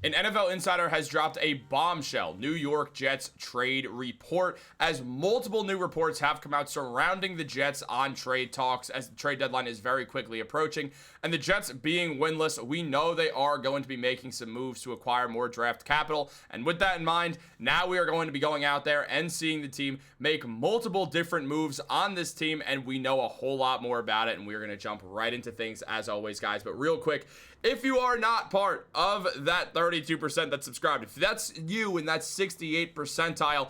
An NFL insider has dropped a bombshell New York Jets trade report, as multiple new reports have come out surrounding the Jets on trade talks as the trade deadline is very quickly approaching. And the Jets being winless, we know they are going to be making some moves to acquire more draft capital. And with that in mind, now we are going to be going out there and seeing the team make multiple different moves on this team, and we know a whole lot more about it, and we're going to jump right into things as always, guys. But real quick, if you are not part of that 32% that's subscribed, if that's you in that 68th percentile,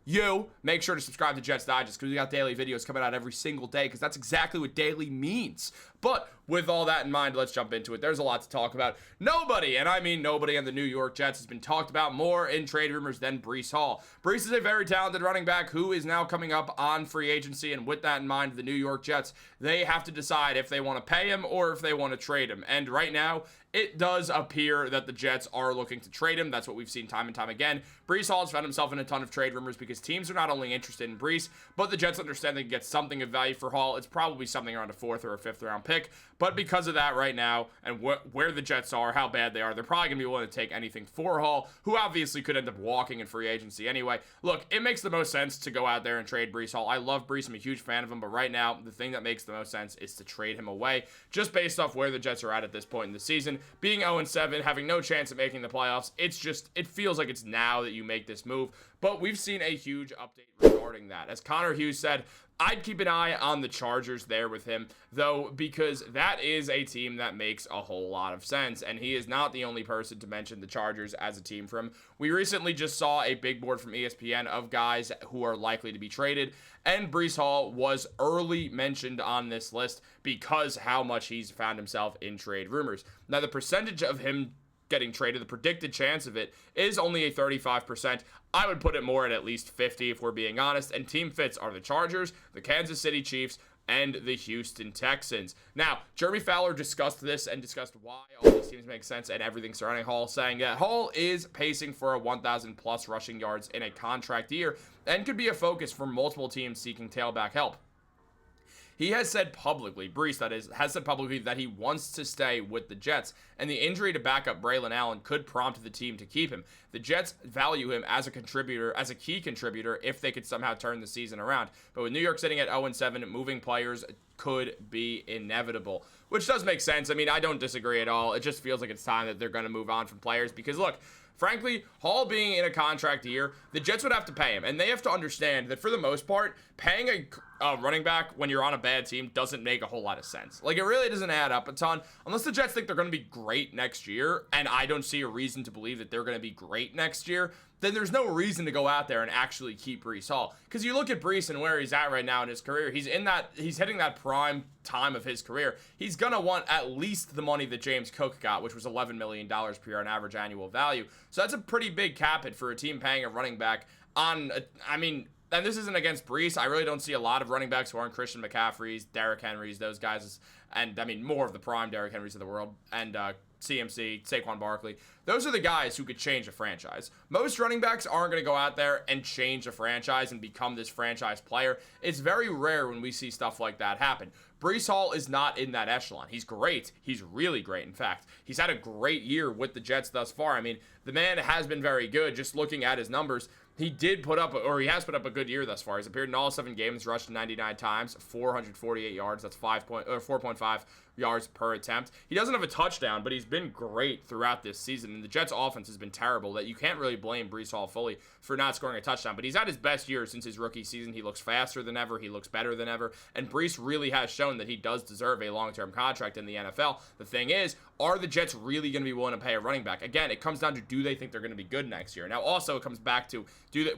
you make sure to subscribe to Jets Digest, because we got daily videos coming out every single day, because that's exactly what daily means. But with all that in mind, let's jump into it. There's a lot to talk about. Nobody, and I mean nobody, on the New York Jets has been talked about more in trade rumors than Breece Hall. Breece is a very talented running back who is now coming up on free agency, and with that in mind, the New York Jets, they have to decide if they want to pay him or if they want to trade him. And right now, it does appear that the Jets are looking to trade him. That's what we've seen time and time again. Breece Hall has found himself in a ton of trade rumors because teams are not only interested in Breece, but the Jets understand they can get something of value for Hall. It's probably something around a 4th or a 5th round pick. But because of that right now, and where the Jets are, how bad they are, they're probably going to be willing to take anything for Hall, who obviously could end up walking in free agency anyway. Look, it makes the most sense to go out there and trade Breece Hall. I love Breece. I'm a huge fan of him. But right now, the thing that makes the most sense is to trade him away, just based off where the Jets are at this point in the season. Being 0-7, having no chance of making the playoffs, it feels like it's now that you make this move. But we've seen a huge update regarding that. As Connor Hughes said, I'd keep an eye on the Chargers there with him, though, because that is a team that makes a whole lot of sense, and he is not the only person to mention the Chargers as a team for him. We recently just saw a big board from ESPN of guys who are likely to be traded, and Breece Hall was early mentioned on this list because how much he's found himself in trade rumors. Now, the percentage of him getting traded, the predicted chance of it, is only a 35%. I would put it more at least 50 if we're being honest, and team fits are the Chargers, the Kansas City Chiefs, and the Houston Texans. Now, Jeremy Fowler discussed this and discussed why all these teams make sense and everything surrounding Hall, saying that Hall is pacing for a 1,000 plus rushing yards in a contract year and could be a focus for multiple teams seeking tailback help. He has said publicly, Breece that is, has said publicly that he wants to stay with the Jets, and the injury to backup Braylon Allen could prompt the team to keep him. The Jets value him as a contributor, as a key contributor, if they could somehow turn the season around. But with New York sitting at 0-7, moving players could be inevitable, which does make sense. I mean, I don't disagree at all. It just feels like it's time that they're going to move on from players because, look, frankly, Hall being in a contract year, the Jets would have to pay him. And they have to understand that for the most part, paying a running back when you're on a bad team doesn't make a whole lot of sense. Like, it really doesn't add up a ton. Unless the Jets think they're going to be great next year, and I don't see a reason to believe that they're going to be great next year, then there's no reason to go out there and actually keep Breece Hall. Because you look at Breece and where he's at right now in his career, he's hitting that prime time of his career. He's going to want at least the money that James Cook got, which was $11 million per year on average annual value. So that's a pretty big cap hit for a team paying a running back on, and this isn't against Breece. I really don't see a lot of running backs who aren't Christian McCaffreys, Derrick Henrys, those guys, and more of the prime Derrick Henrys of the world, and CMC, Saquon Barkley. Those are the guys who could change a franchise. Most running backs aren't going to go out there and change a franchise and become this franchise player. It's very rare when we see stuff like that happen. Breece Hall is not in that echelon. He's great. He's really great, in fact. He's had a great year with the Jets thus far. I mean, the man has been very good. Just looking at his numbers, he has put up a good year thus far. He's appeared in all 7 games, rushed 99 times, 448 yards. That's 4.5 yards per attempt. He doesn't have a touchdown, but he's been great throughout this season. And the Jets' offense has been terrible. That you can't really blame Breece Hall fully for not scoring a touchdown. But he's had his best year since his rookie season. He looks faster than ever. He looks better than ever. And Breece really has shown that he does deserve a long-term contract in the NFL. The thing is, are the Jets really going to be willing to pay a running back? Again, it comes down to, do they think they're going to be good next year? Now, also, it comes back to,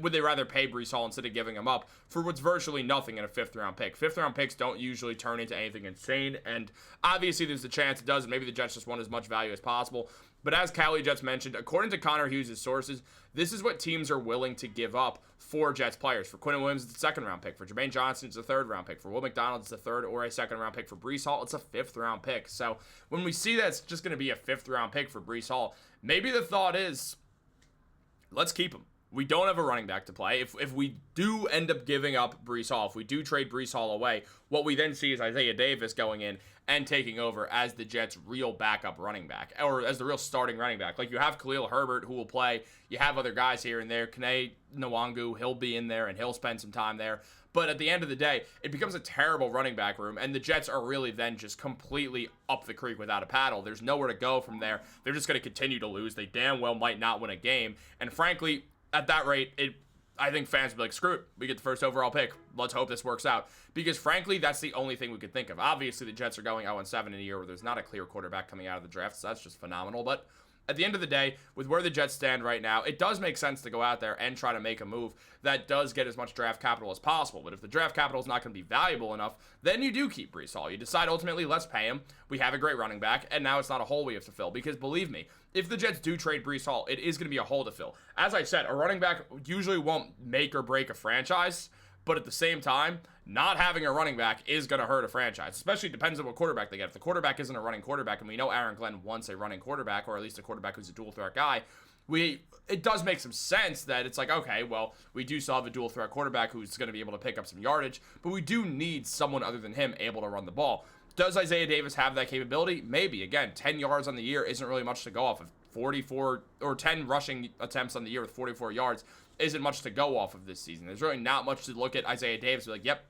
would they rather pay Breece Hall instead of giving him up for what's virtually nothing in a 5th-round pick? 5th-round picks don't usually turn into anything insane, and obviously there's a chance it does, and maybe the Jets just want as much value as possible. But as Cali Jets mentioned, according to Connor Hughes' sources, this is what teams are willing to give up for Jets players. For Quinnen Williams, it's a 2nd-round pick. For Jermaine Johnson, it's a 3rd-round pick. For Will McDonald, it's a 3rd or a 2nd-round pick. For Breece Hall, it's a 5th-round pick. So when we see that it's just going to be a 5th-round pick for Breece Hall, maybe the thought is, let's keep him. We don't have a running back to play. If we do end up giving up Breece Hall, if we do trade Breece Hall away, what we then see is Isaiah Davis going in and taking over as the Jets' real backup running back, or as the real starting running back. Like, you have Khalil Herbert, who will play. You have other guys here and there. Kene Nwangu, he'll be in there, and he'll spend some time there. But at the end of the day, it becomes a terrible running back room, and the Jets are really then just completely up the creek without a paddle. There's nowhere to go from there. They're just going to continue to lose. They damn well might not win a game. And frankly, at that rate, I think fans would be like, screw it. We get the first overall pick. Let's hope this works out. Because frankly, that's the only thing we could think of. Obviously, the Jets are going 0-7 in a year where there's not a clear quarterback coming out of the draft, so that's just phenomenal. But at the end of the day, with where the Jets stand right now, it does make sense to go out there and try to make a move that does get as much draft capital as possible. But if the draft capital is not going to be valuable enough, then you do keep Breece Hall. You decide ultimately, let's pay him. We have a great running back, and now it's not a hole we have to fill. Because believe me, if the Jets do trade Breece Hall, it is going to be a hole to fill. As I said, a running back usually won't make or break a franchise, but at the same time, not having a running back is going to hurt a franchise, especially depends on what quarterback they get. If the quarterback isn't a running quarterback, and we know Aaron Glenn wants a running quarterback, or at least a quarterback who's a dual threat guy, it does make some sense that it's like, okay, well, we do still have a dual threat quarterback who's going to be able to pick up some yardage, but we do need someone other than him able to run the ball. Does Isaiah Davis have that capability? Maybe. Again, 10 yards on the year isn't really much to go off of. 44 or 10 rushing attempts on the year with 44 yards isn't much to go off of this season. There's really not much to look at Isaiah Davis and be like, yep,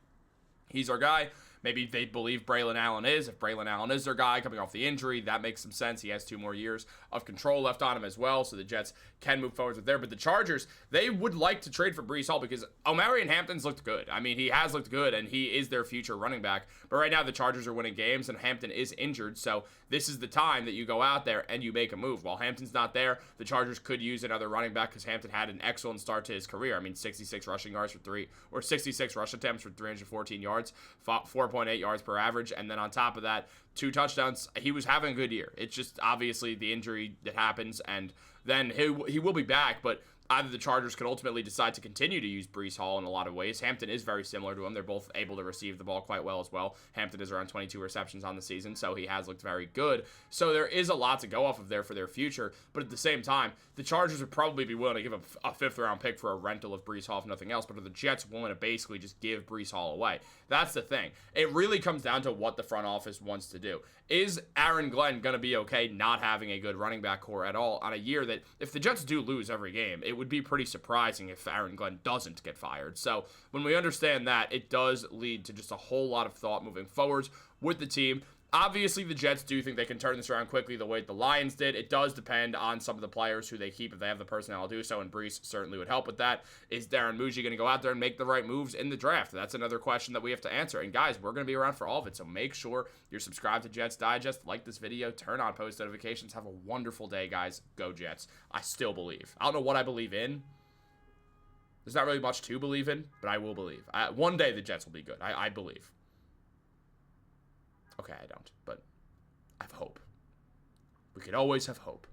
he's our guy. Maybe they believe Braylon Allen is. If Braylon Allen is their guy coming off the injury, that makes some sense. He has 2 more years of control left on him as well, so the Jets can move forward with there. But the Chargers, they would like to trade for Breece Hall because Omarion Hampton's looked good. I mean, he has looked good, and he is their future running back. But right now, the Chargers are winning games, and Hampton is injured, so this is the time that you go out there and you make a move. While Hampton's not there, the Chargers could use another running back because Hampton had an excellent start to his career. I mean, 66 rushing yards for 66 rush attempts for 314 yards, 4.8 yards per average, and then on top of that, 2 touchdowns. He was having a good year. It's just obviously the injury that happens, and then he will be back, but either the Chargers could ultimately decide to continue to use Breece Hall in a lot of ways. Hampton is very similar to him. They're both able to receive the ball quite well as well. Hampton is around 22 receptions on the season, so he has looked very good. So there is a lot to go off of there for their future, but at the same time, the Chargers would probably be willing to give up a 5th-round pick for a rental of Breece Hall if nothing else, but are the Jets willing to basically just give Breece Hall away? That's the thing. It really comes down to what the front office wants to do. Is Aaron Glenn going to be okay not having a good running back core at all on a year that, if the Jets do lose every game, it would be pretty surprising if Aaron Glenn doesn't get fired. So when we understand that, it does lead to just a whole lot of thought moving forwards with the team. Obviously, the Jets do think they can turn this around quickly the way the Lions did. It does depend on some of the players who they keep if they have the personnel to do so, and Breece certainly would help with that. Is Darren Mougey going to go out there and make the right moves in the draft? That's another question that we have to answer. And guys, we're going to be around for all of it, so make sure you're subscribed to Jets Digest, like this video, turn on post notifications. Have a wonderful day, guys. Go Jets. I still believe. I don't know what I believe in. There's not really much to believe in, but I will believe. One day the Jets will be good. I believe. Okay, I don't, but I have hope. We can always have hope.